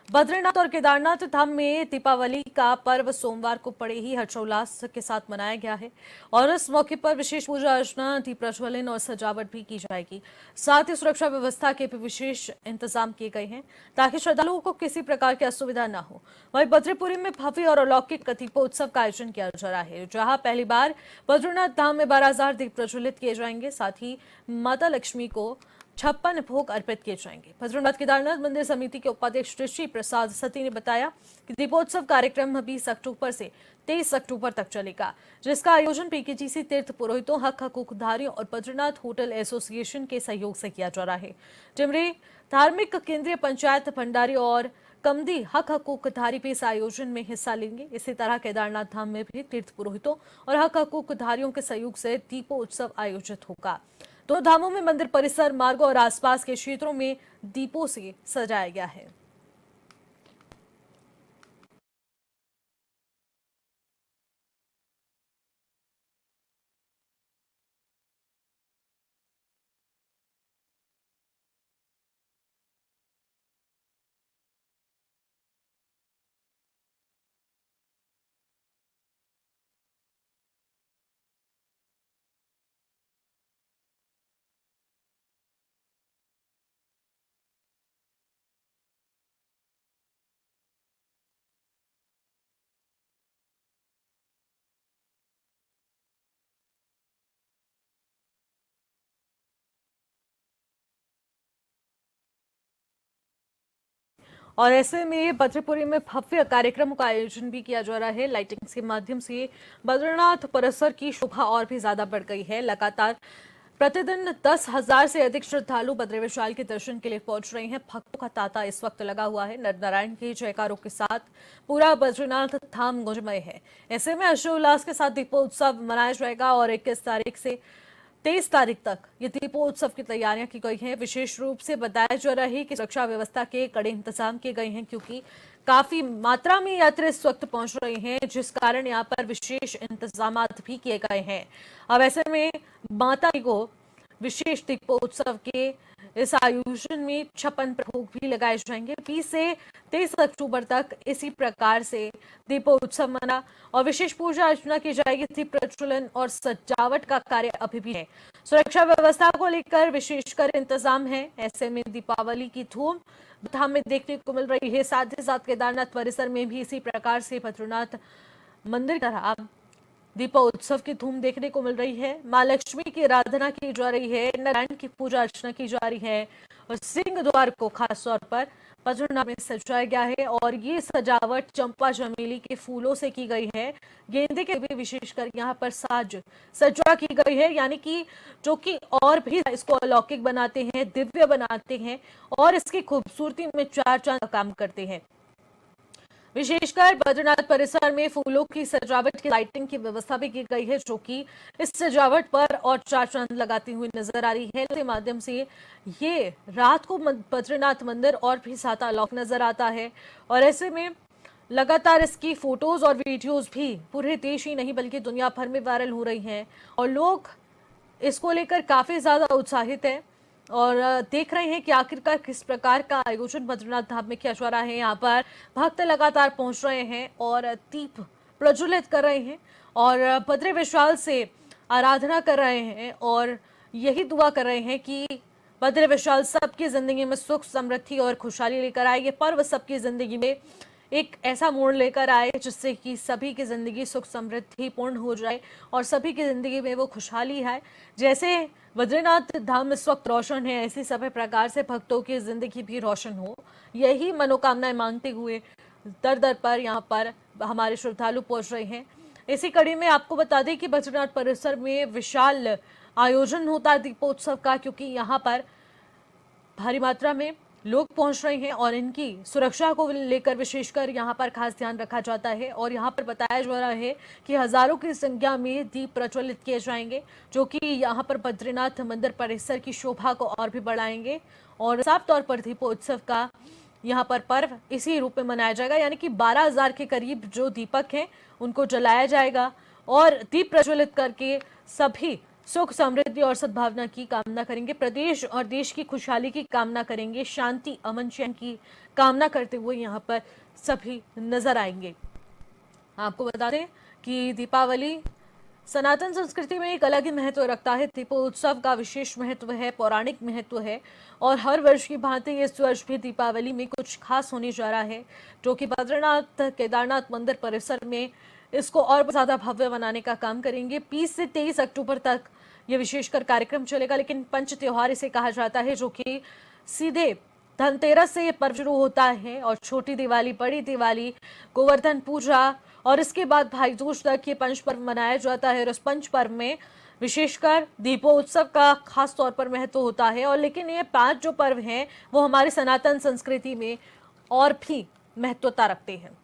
बद्रीनाथ और केदारनाथ धाम में दीपावली का पर्व सोमवार को बड़े ही हर्षोल्लास के साथ मनाया गया है और इस मौके पर विशेष पूजा अर्चना, दीप प्रज्वलन और सजावट भी की जाएगी। साथ ही सुरक्षा व्यवस्था के भी विशेष इंतजाम किए गए हैं ताकि श्रद्धालुओं को किसी प्रकार की असुविधा न हो। वहीं बद्रीपुरी में भव्य और अलौकिक दीपोत्सव का आयोजन किया जा रहा है, जहाँ पहली बार बद्रीनाथ धाम में 12,000 दीप प्रज्वलित किए जाएंगे। साथ ही माता लक्ष्मी को 56 भोग अर्पित किए जाएंगे। बद्रीनाथ केदारनाथ मंदिर समिति के उपाध्यक्ष ऋषि प्रसाद सती ने बताया कि दीपोत्सव कार्यक्रम 20 अक्टूबर से 23 अक्टूबर तक चलेगा, जिसका आयोजन पीकेजीसी तीर्थ पुरोहितों, हक हकूकधारियों और बद्रीनाथ होटल एसोसिएशन के सहयोग से किया जा रहा है। टिमरी धार्मिक केंद्रीय पंचायत भंडारी और कमदी हक हकूकधारी भी इस आयोजन में हिस्सा लेंगे। इसी तरह केदारनाथ धाम में भी तीर्थ पुरोहितों और हक हकूकधारियों के सहयोग से दीपोत्सव आयोजित होगा। दोनों धामों में मंदिर परिसर, मार्गों और आसपास के क्षेत्रों में दीपों से सजाया गया है। और ऐसे में बद्रीपुरी में भव्य कार्यक्रमों का आयोजन भी किया जा रहा है। लाइटिंग के माध्यम से बद्रीनाथ परिसर की शोभा और भी ज्यादा बढ़ गई है। लगातार प्रतिदिन 10,000 से अधिक श्रद्धालु बद्री विशाल के दर्शन के लिए पहुंच रहे हैं। भक्तों का तांता इस वक्त लगा हुआ है। नर नारायण के जयकारों के साथ पूरा बद्रीनाथ धाम गुंजमय है। ऐसे में हर्षोल्लास के साथ दीपोत्सव मनाया जाएगा और 21 तारीख से 23 तारीख तक ये दीपोत्सव की तैयारियां की गई हैं। विशेष रूप से बताया जा रहा है कि सुरक्षा व्यवस्था के कड़े इंतजाम किए गए हैं, क्योंकि काफी मात्रा में यात्री इस वक्त पहुंच रहे हैं, जिस कारण यहाँ पर विशेष इंतजाम भी किए गए हैं। अब ऐसे में माता को विशेष दीपोत्सव के इस आयोजन में 56 भोग भी लगाए जाएंगे। 20 से 23 अक्टूबर तक इसी प्रकार से दीपोत्सव मना और विशेष पूजा अर्चना की जाएगी। दीप प्रज्वलन और सजावट का कार्य अभी भी है। सुरक्षा व्यवस्था को लेकर विशेषकर इंतजाम है। ऐसे में दीपावली की धूम धाम में देखने को मिल रही है। साथ ही साथ केदारनाथ परिसर में भी इसी प्रकार से बद्रीनाथ मंदिर की तरह दीपोत्सव की धूम देखने को मिल रही है। मां लक्ष्मी की आराधना की जा रही है, नारायण की पूजा अर्चना की जा रही है और सिंह द्वार को खास तौर पर बद्रीनाथ में सजाया गया है और ये सजावट चंपा चमेली के फूलों से की गई है। गेंदे के भी विशेषकर यहाँ पर साज सजा की गई है, यानी कि जो कि और भी इसको अलौकिक बनाते हैं, दिव्य बनाते हैं और इसकी खूबसूरती में चार चांद का काम करते हैं। विशेषकर बद्रीनाथ परिसर में फूलों की सजावट की लाइटिंग की व्यवस्था भी की गई है, जो कि इस सजावट पर और चार चांद लगाती हुई नजर आ रही है। इसके माध्यम से ये रात को बद्रीनाथ मंदिर और भी ज्यादा अलौकिक नजर आता है और ऐसे में लगातार इसकी फोटोज और वीडियोज भी पूरे देश ही नहीं बल्कि दुनिया भर में वायरल हो रही हैं और लोग इसको लेकर काफी ज्यादा उत्साहित है और देख रहे हैं कि आखिरकार किस प्रकार का आयोजन बद्रीनाथ धाम में किया जा रहा है। यहाँ पर भक्त लगातार पहुंच रहे हैं और दीप प्रज्वलित कर रहे हैं और बद्री विशाल से आराधना कर रहे हैं और यही दुआ कर रहे हैं कि बद्री विशाल सबकी जिंदगी में सुख, समृद्धि और खुशहाली लेकर आए। ये पर्व सबकी जिंदगी में एक ऐसा मोड़ लेकर आए जिससे कि सभी की जिंदगी सुख समृद्धि पूर्ण हो जाए और सभी की जिंदगी में वो खुशहाली है। जैसे बद्रीनाथ धाम इस वक्त रोशन है, ऐसी सभी प्रकार से भक्तों की जिंदगी भी रोशन हो, यही मनोकामनाएं मांगते हुए दर दर पर यहाँ पर हमारे श्रद्धालु पहुंच रहे हैं। इसी कड़ी में आपको बता दें कि बद्रीनाथ परिसर में विशाल आयोजन होता है दीपोत्सव का, क्योंकि यहाँ पर भारी मात्रा में लोग पहुंच रहे हैं और इनकी सुरक्षा को लेकर विशेषकर यहां पर खास ध्यान रखा जाता है और यहां पर बताया जा रहा है कि हजारों की संख्या में दीप प्रज्वलित किए जाएंगे, जो कि यहां पर बद्रीनाथ मंदिर परिसर की शोभा को और भी बढ़ाएंगे और साफ तौर पर दीपोत्सव का यहाँ पर पर्व इसी रूप में मनाया जाएगा, यानी कि 12,000 के करीब जो दीपक हैं उनको जलाया जाएगा और दीप प्रज्वलित करके सभी सुख, समृद्धि और सद्भावना की कामना करेंगे। प्रदेश और देश की खुशहाली की कामना करेंगे। शांति, अमन, चैन की कामना करते हुए यहाँ पर सभी नजर आएंगे। आपको बता दें कि दीपावली सनातन संस्कृति में एक अलग ही महत्व रखता है। दीपोत्सव का विशेष महत्व है, पौराणिक महत्व है और हर वर्ष की भांति इस वर्ष भी दीपावली में कुछ खास होने जा रहा है, जो कि बद्रीनाथ केदारनाथ मंदिर परिसर में इसको और ज्यादा भव्य बनाने का काम करेंगे। 20 से 23 अक्टूबर तक ये विशेषकर कार्यक्रम चलेगा, लेकिन पंच त्योहार इसे कहा जाता है, जो कि सीधे धनतेरस से ये पर्व शुरू होता है और छोटी दिवाली, बड़ी दिवाली, गोवर्धन पूजा और इसके बाद भाई दूज तक ये पंच पर्व मनाया जाता है। और इस पंच पर्व में विशेषकर दीपोत्सव का खास तौर पर महत्व होता है। और लेकिन ये 5 जो पर्व हैं वो हमारी सनातन संस्कृति में और भी महत्वता रखते हैं।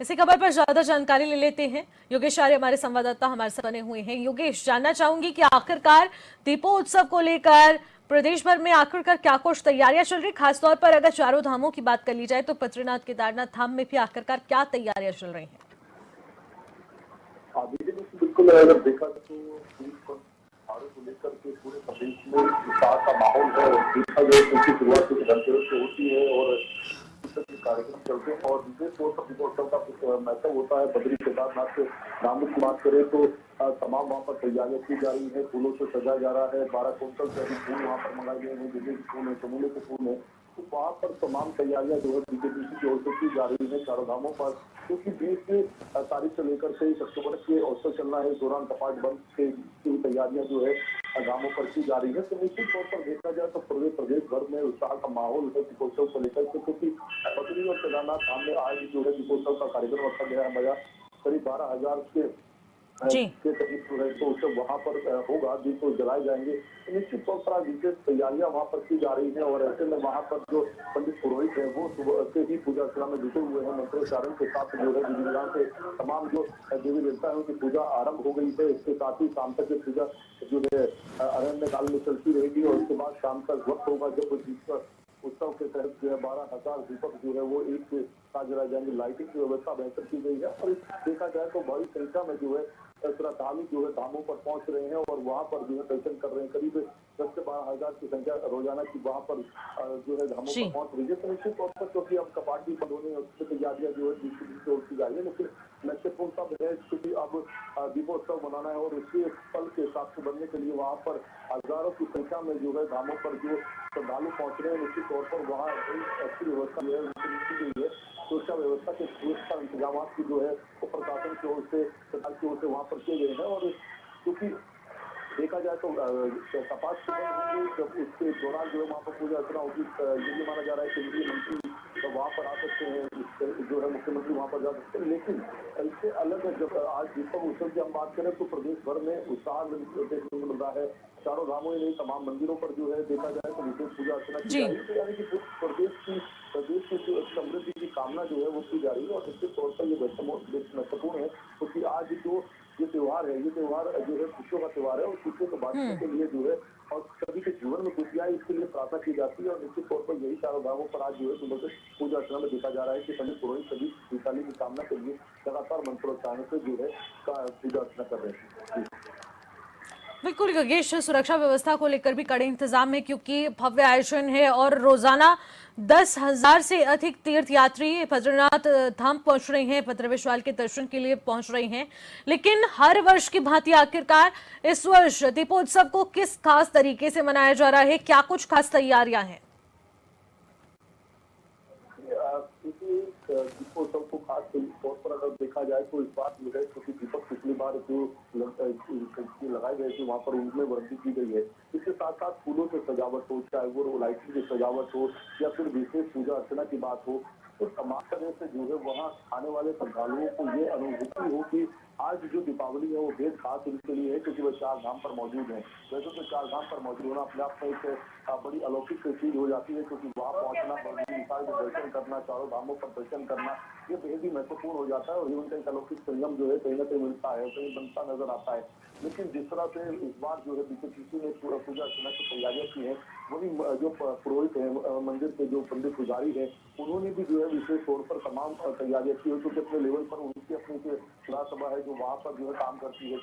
इसी खबर पर ज्यादा जानकारी ले लेते हैं। योगेश आर्य हमारे संवाददाता हमारे साथ बने हुए हैं। योगेश, जानना चाहूंगी कि आखिरकार दीपोत्सव को लेकर प्रदेश भर में आखिरकार क्या कुछ तैयारियां चल रही, खासतौर पर अगर चारों धामों की बात कर ली जाए तो बद्रीनाथ केदारनाथ धाम में भी आखिरकार क्या तैयारियां चल रही हैं? बिल्कुल, अगर देखा जाए तो त्योहारों को लेकर के पूरे प्रदेश में उत्साह का माहौल है। देखा जाए तो इसकी शुरुआत कुछ धनतेरस से होती है और कार्यक्रम चलते हैं और विशेष तौर पर दीपोत्सव का कुछ महत्व होता है। बद्री केदारनाथ के धाम की बात करें तो तमाम वहाँ पर तैयारियां की जा रही है, फूलों से सजाया जा रहा है। 12 क्विंटल से अधिक फूल वहाँ पर मंगाए गए हैं, जैसे फूल है, चमेली के फूल है। तो वहाँ पर तमाम तैयारियां जो है बीजेपी की ओर से की जा रही है चारों धामों पर, क्योंकि 20 तारीख से लेकर 23 अक्टूबर के अवसर चलना है। इस दौरान कपाट बंद की तैयारियां जो है धामों पर की जा रही है। तो निश्चित तौर पर देखा जाए तो पूरे प्रदेश भर में उत्साह का माहौल है दीपोत्सव को लेकर के, क्योंकि बद्री और केदारनाथ धाम में आज जो है दीपोत्सव का कार्यक्रम रखा गया है। मजा करीब 12,000 के करीब जो है तो उत्सव वहाँ पर होगा, दीप तो जलाए जाएंगे। तो निश्चित तौर पर विशेष तैयारियां वहाँ पर की जा रही है और ऐसे में वहाँ पर जो पंडित पुरोहित है वो सुबह से ही पूजा अर्चना में जुटे हुए हैं। मंत्रोच्चारण के साथ जो है विधि विधान से तमाम जो देवी देवता है उनकी पूजा आरंभ हो गई है। इसके साथ ही शाम तक ये पूजा जो है अरण्य काल में चलती रहेगी और उसके बाद शाम तक वक्त होगा जब उत्सव के तहत जो है 12,000 दीपक जो है वो एक साथ जलाए जाएंगे। लाइटिंग की व्यवस्था बेहतर की गई है और देखा जाए तो बड़ी संख्या में जो है श्रद्धालु जो है धामों पर पहुंच रहे हैं और वहां पर जो है दर्शन कर रहे हैं। करीब 10 से 12,000 की संख्या रोजाना की वहां पर जो है धामों पर पहुंच रही है। तो निश्चित तौर पर क्योंकि अब कपाट भी बंद होने उसकी तैयारियां जो है दूसरी ओर की जा रही है, लेकिन महत्वपूर्ण तब है क्योंकि अब दीपोत्सव मनाना है और उसी पल के हिसाब से बनने के लिए वहाँ पर हजारों की संख्या में जो है धामों पर जो श्रद्धालु पहुंच रहे हैं। निश्चित तौर पर वहाँ अच्छी व्यवस्था जो है उनकी गई है। सुरक्षा व्यवस्था के सुरक्षा इंतजाम की जो है वो प्रशासन की ओर से, सरकार की ओर से वहाँ पर किए गए हैं। और क्योंकि देखा जाए तो कपाट जब उसके दौरान जो है वहाँ पर पूजा अर्चना होगी, ये भी माना जा रहा है केंद्रीय मंत्री तो वहाँ पर आ सकते हैं, जो है मुख्यमंत्री वहाँ पर जा सकते हैं। लेकिन इससे अलग जब आज दीपक उत्सव की हम बात करें तो प्रदेश भर में उत्साह देखने को मिल रहा है। चारों धामों में तमाम मंदिरों पर जो है देखा जाए तो विशेष पूजा अर्चना की जा रही है। तो यानी कि प्रदेश की जो समृद्धि की कामना जो है वो की जा रही है और निश्चित तौर पर ये महत्वपूर्ण है क्योंकि आज जो ये त्योहार है, ये त्योहार जो है खुशियों का त्योहार है और खुशियों को बांटने के लिए जो है और सभी के जीवन में खुशियां इसके लिए प्रार्थना की जाती है। और निश्चित तौर पर यही चारों धामों पर आज जो है सुबह से पूजा अर्चना में देखा जा रहा है कि पंडित पुरोहित सभी खुशहाली की कामना के लिए लगातार मंत्रोच्चारण से जो है पूजा अर्चना कर रहे हैं। बिल्कुल योगेश, सुरक्षा व्यवस्था को लेकर भी कड़े इंतजाम है क्योंकि भव्य आयोजन है और रोजाना 10,000 से अधिक तीर्थ यात्री बद्रीनाथ धाम पहुंच रहे हैं, भद्र विशाल के दर्शन के लिए पहुंच रहे हैं। लेकिन हर वर्ष की भांति आखिरकार इस वर्ष दीपोत्सव को किस खास तरीके से मनाया जा रहा है, क्या कुछ खास तैयारियां हैं? दीपोत्सव को खास तौर पर अगर देखा जाए तो इस बार जो है क्योंकि दीपक पिछली बार जो लगाए गए थे वहाँ पर उनमें वृद्धि की गई है। इसके साथ साथ फूलों से सजावट हो, चाहे वो लाइटिंग की सजावट हो या फिर विशेष पूजा अर्चना की बात हो, तो तमाम तरह से जो है वहाँ आने वाले श्रद्धालुओं को ये अनुभूति हो कि आज जो दीपावली है वो बेहद खास उनके लिए है क्योंकि वो चार धाम पर मौजूद है। वैसे तो चार धाम पर मौजूद होना अपने आप में एक बड़ी अलौकिक चीज हो जाती है क्योंकि वहाँ पहुंचना, दर्शन करना, चारों धामों पर दर्शन करना ये बेहद ही महत्वपूर्ण हो जाता है और जीवन का एक अलौकिक संगम जो है कहीं ना कहीं मिलता है, कहीं बनता नजर आता है। लेकिन जिस तरह से इस बार जो है बीकेपीसी ने पूजा अर्चना की तैयारियां की हैं, वही जो पुरोहित है मंदिर के जो पंडित पुजारी है, उन्होंने भी जो है विशेष तौर पर तमाम तैयारियां की है, क्योंकि अपने लेवल पर उनकी अपनी विधान सभा है जो वहाँ पर जो है काम करती है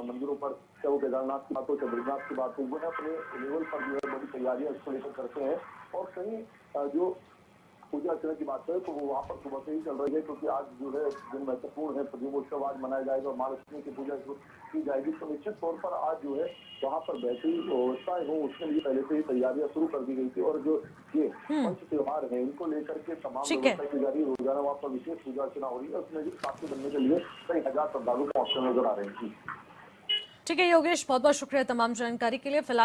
मंदिरों पर, चाहे वो केदारनाथ की बात हो, चाहे बद्रीनाथ की बात हो, वो अपने लेवल पर जो है बड़ी तैयारियां इसको लेकर करते हैं। और कहीं जो पूजा अर्चना की बात करें तो वो वहाँ पर सुबह से ही चल रही है, क्योंकि आज जो है दिन महत्वपूर्ण है, प्रदीपोत्सव आज मनाया जाएगा और महालक्ष्मी की पूजा की जाएगी, तो निश्चित तौर पर आज जो है वहाँ पर बेहतरीन व्यवस्थाएं हो उसके लिए पहले से ही तैयारियां शुरू कर दी गई थी। और जो ये पंच त्योहार है इनको लेकर के तमाम ठीक है। व्यवस्था की जा रही है। रोजाना वहाँ पर विशेष पूजा अर्चना हो रही है, उसमें भी साक्षी बनने के लिए कई हजार श्रद्धालु पहुंचते नजर आ रहे हैं। ठीक है योगेश, बहुत बहुत शुक्रिया तमाम जानकारी के लिए। फिलहाल